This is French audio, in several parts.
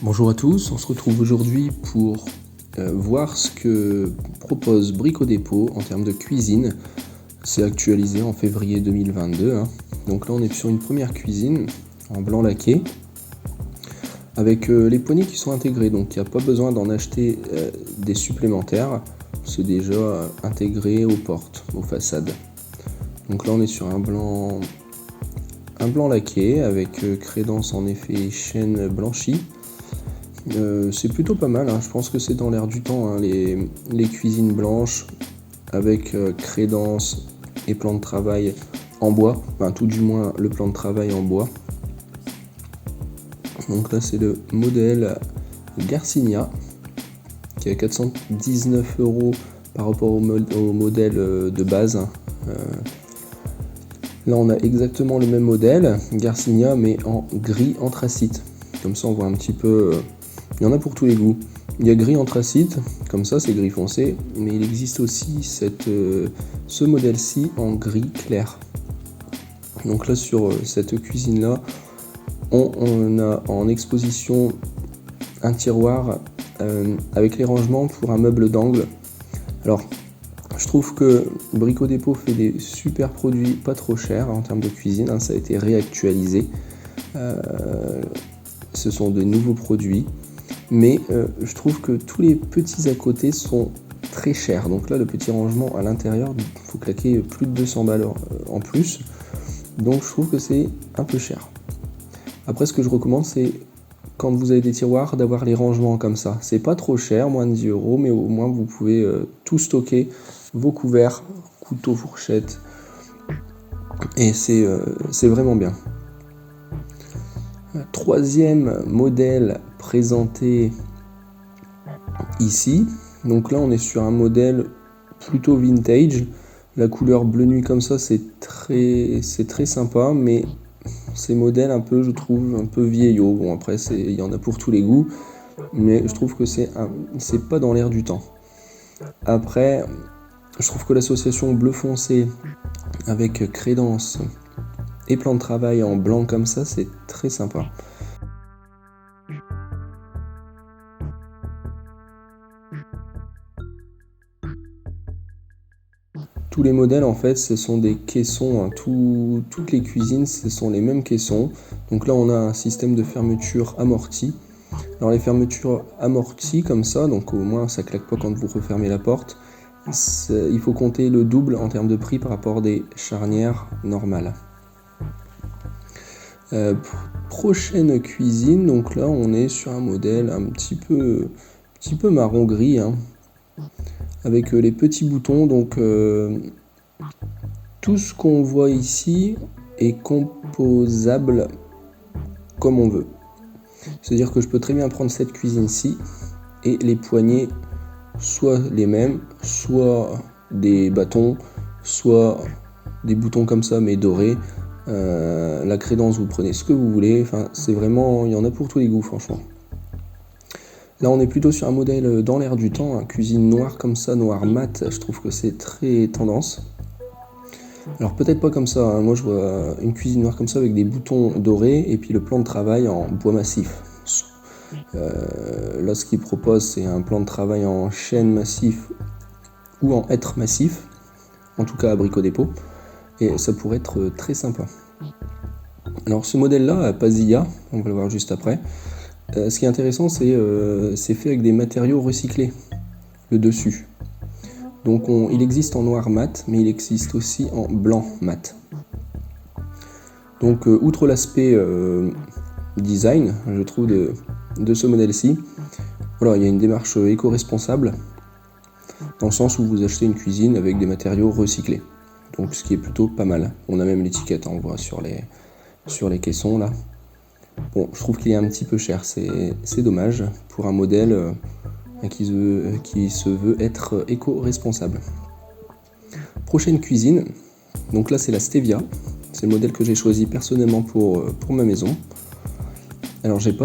Bonjour à tous, on se retrouve aujourd'hui pour voir ce que propose Brico Dépôt en termes de cuisine. C'est actualisé en février 2022. Donc là on est sur une première cuisine en blanc laqué avec les poignées qui sont intégrées, donc il n'y a pas besoin d'en acheter des supplémentaires, c'est déjà intégré aux portes, aux façades. Donc là on est sur un blanc laqué avec crédence en effet chêne blanchi. C'est plutôt pas mal, je pense que c'est dans l'air du temps, les cuisines blanches avec crédence et plan de travail en bois, enfin tout du moins le plan de travail en bois. Donc là c'est le modèle Garcinia qui est à 419 € par rapport au modèle de base. Là on a exactement le même modèle Garcinia mais en gris anthracite, comme ça on voit un petit peu. Il y en a pour tous les goûts. Il y a gris anthracite, comme ça c'est gris foncé, mais il existe aussi ce modèle-ci en gris clair. Donc là sur cette cuisine-là, on a en exposition un tiroir avec les rangements pour un meuble d'angle. Alors je trouve que Brico Dépôt fait des super produits pas trop chers en termes de cuisine, ça a été réactualisé. Ce sont de nouveaux produits. Mais je trouve que tous les petits à côté sont très chers. Donc là, le petit rangement à l'intérieur, il faut claquer plus de 200 balles en plus. Donc je trouve que c'est un peu cher. Après, ce que je recommande, c'est quand vous avez des tiroirs, d'avoir les rangements comme ça. C'est pas trop cher, moins de 10 €, mais au moins vous pouvez tout stocker, vos couverts, couteaux, fourchettes. Et c'est vraiment bien. Troisième modèle présenté ici. Donc là on est sur un modèle plutôt vintage. La couleur bleu nuit comme ça c'est très sympa, mais ces modèles un peu, je trouve, un peu vieillots. Bon après il y en a pour tous les goûts, mais je trouve que c'est pas dans l'air du temps. Après je trouve que l'association bleu foncé avec crédence et plan de travail en blanc comme ça, c'est très sympa. Tous les modèles en fait ce sont des caissons, toutes les cuisines ce sont les mêmes caissons. Donc là on a un système de fermeture amorti. Alors les fermetures amorties comme ça, donc au moins ça claque pas quand vous refermez la porte. Il faut compter le double en termes de prix par rapport des charnières normales. Prochaine cuisine, donc là on est sur un modèle un petit peu marron gris, avec les petits boutons. Donc tout ce qu'on voit ici est composable comme on veut. C'est-à-dire que je peux très bien prendre cette cuisine-ci et les poignées soit les mêmes, soit des bâtons, soit des boutons comme ça mais dorés. La crédence, vous prenez ce que vous voulez, c'est vraiment, il y en a pour tous les goûts franchement. Là on est plutôt sur un modèle dans l'air du temps, cuisine noire comme ça, noir mat, je trouve que c'est très tendance. Alors peut-être pas comme ça, moi je vois une cuisine noire comme ça avec des boutons dorés et puis le plan de travail en bois massif. Là ce qu'ils proposent c'est un plan de travail en chêne massif ou en hêtre massif, en tout cas à Brico Dépôt. Et ça pourrait être très sympa. Alors ce modèle-là, Pasilla, on va le voir juste après. Ce qui est intéressant, c'est fait avec des matériaux recyclés, le dessus. Donc il existe en noir mat, mais il existe aussi en blanc mat. Donc outre l'aspect design, je trouve, de ce modèle-ci, voilà, il y a une démarche éco-responsable, dans le sens où vous achetez une cuisine avec des matériaux recyclés. Donc ce qui est plutôt pas mal. On a même l'étiquette, on voit sur les caissons là. Bon, je trouve qu'il est un petit peu cher, c'est dommage pour un modèle qui se veut être éco-responsable. Prochaine cuisine, donc là c'est la Stevia. C'est le modèle que j'ai choisi personnellement pour ma maison. Alors j'ai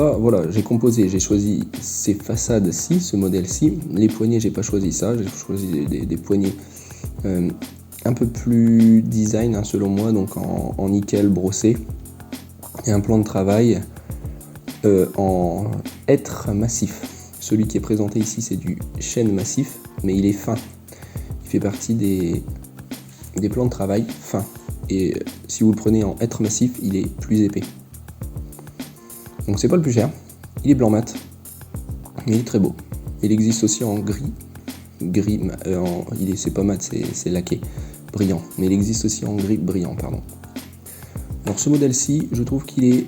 composé, j'ai choisi ces façades-ci, ce modèle-ci. Les poignées, j'ai pas choisi ça, j'ai choisi des poignées un peu plus design selon moi, donc en nickel brossé et un plan de travail en hêtre massif. Celui qui est présenté ici, c'est du chêne massif, mais il est fin. Il fait partie des plans de travail fins. Et si vous le prenez en hêtre massif, il est plus épais. Donc c'est pas le plus cher. Il est blanc mat, mais il est très beau. Il existe aussi en gris. C'est pas mat, c'est laqué, brillant. Mais il existe aussi en gris brillant, pardon. Alors ce modèle-ci, je trouve qu'il est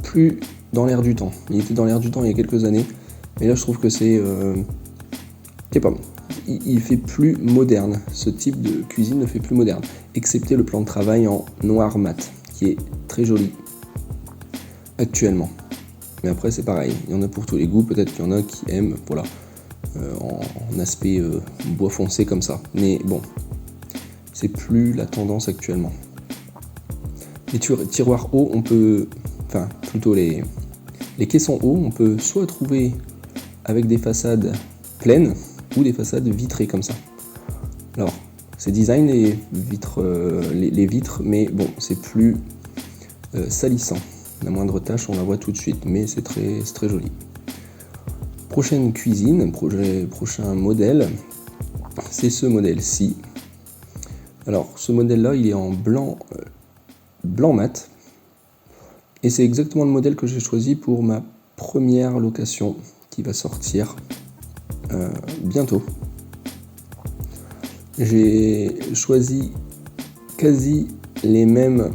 plus dans l'air du temps. Il était dans l'air du temps il y a quelques années, mais là je trouve que c'est pas bon. Il fait plus moderne. Ce type de cuisine ne fait plus moderne, excepté le plan de travail en noir mat, qui est très joli actuellement. Mais après c'est pareil, il y en a pour tous les goûts. Peut-être qu'il y en a qui aiment, voilà, en aspect bois foncé comme ça. Mais bon, c'est plus la tendance actuellement. Les tiroirs hauts, les caissons hauts, on peut soit trouver avec des façades pleines ou des façades vitrées comme ça. Alors, c'est design les vitres, mais bon, c'est plus salissant. La moindre tâche, on la voit tout de suite, mais c'est très joli. Prochaine cuisine, prochain modèle, c'est ce modèle-ci. Alors, ce modèle-là, il est en blanc mat. Et c'est exactement le modèle que j'ai choisi pour ma première location qui va sortir bientôt. J'ai choisi quasi les mêmes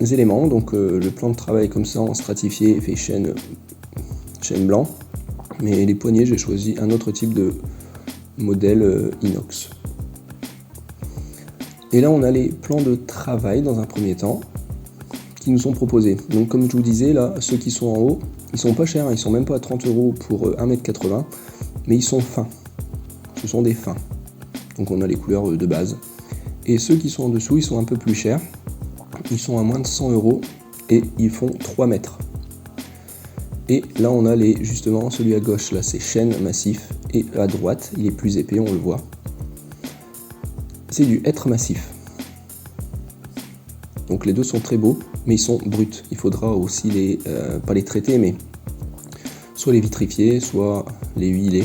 éléments, donc le plan de travail comme ça en stratifié fait chêne blanc, mais les poignées j'ai choisi un autre type de modèle inox. Et là on a les plans de travail dans un premier temps qui nous sont proposés. Donc comme je vous disais, là, ceux qui sont en haut, ils sont pas chers, ils sont même pas à 30 € pour 1,80 m, mais ils sont fins. Ce sont des fins. Donc on a les couleurs de base. Et ceux qui sont en dessous, ils sont un peu plus chers. Ils sont à moins de 100 € et ils font 3 mètres. Et là on a justement celui à gauche, là c'est chêne massif, et à droite il est plus épais, on le voit. C'est du hêtre massif. Donc les deux sont très beaux, mais ils sont bruts. Il faudra aussi pas les traiter, mais soit les vitrifier, soit les huiler.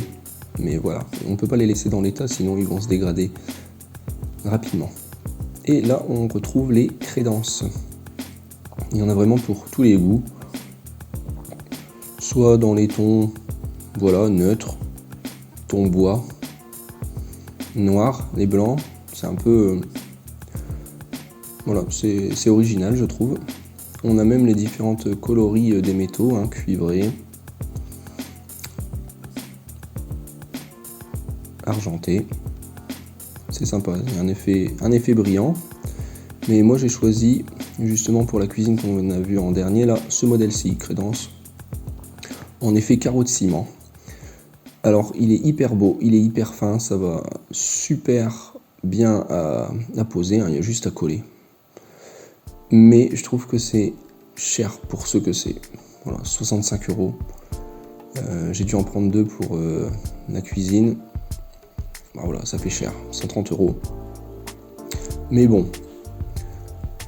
Mais voilà, on ne peut pas les laisser dans l'état, sinon ils vont se dégrader rapidement. Et là, on retrouve les crédences. Il y en a vraiment pour tous les goûts. Soit dans les tons, voilà, neutres, ton bois, noir, les blancs, c'est un peu... voilà, c'est original, je trouve. On a même les différentes coloris des métaux, hein, cuivrés, argenté. C'est sympa, il y a un effet brillant. Mais moi j'ai choisi, justement pour la cuisine qu'on a vue en dernier, là, ce modèle-ci, crédence, en effet carreau de ciment. Alors il est hyper beau, il est hyper fin, ça va super bien à poser, hein, il y a juste à coller. Mais je trouve que c'est cher pour ce que c'est. Voilà, 65 €. J'ai dû en prendre deux pour la cuisine. Bah voilà, ça fait cher, 130 €. Mais bon,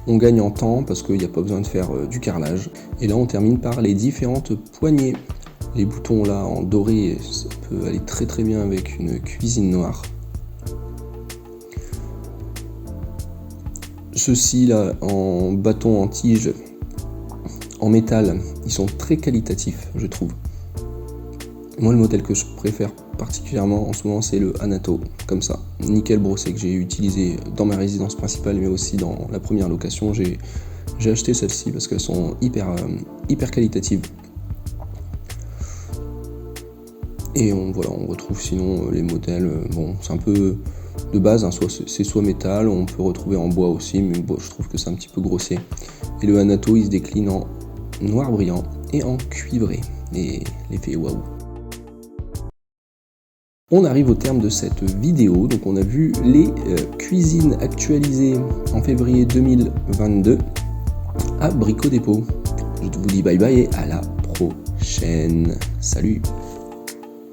on gagne en temps parce qu'il n'y a pas besoin de faire du carrelage. Et là, on termine par les différentes poignées. Les boutons là en doré, ça peut aller très très bien avec une cuisine noire. Ceux-ci là en bâton, en tige, en métal, ils sont très qualitatifs, je trouve. Moi, le modèle que je préfère particulièrement en ce moment, c'est le Hanato, comme ça, nickel brossé, que j'ai utilisé dans ma résidence principale, mais aussi dans la première location. J'ai acheté celles-ci parce qu'elles sont hyper qualitatives. Et on retrouve sinon les modèles, bon, c'est un peu de base, hein, c'est soit métal, on peut retrouver en bois aussi, mais bon, je trouve que c'est un petit peu grossier. Et le Hanato, il se décline en noir brillant et en cuivré, et l'effet waouh. On arrive au terme de cette vidéo, donc on a vu les cuisines actualisées en février 2022 à Brico Dépôt. Je vous dis bye bye et à la prochaine. Salut!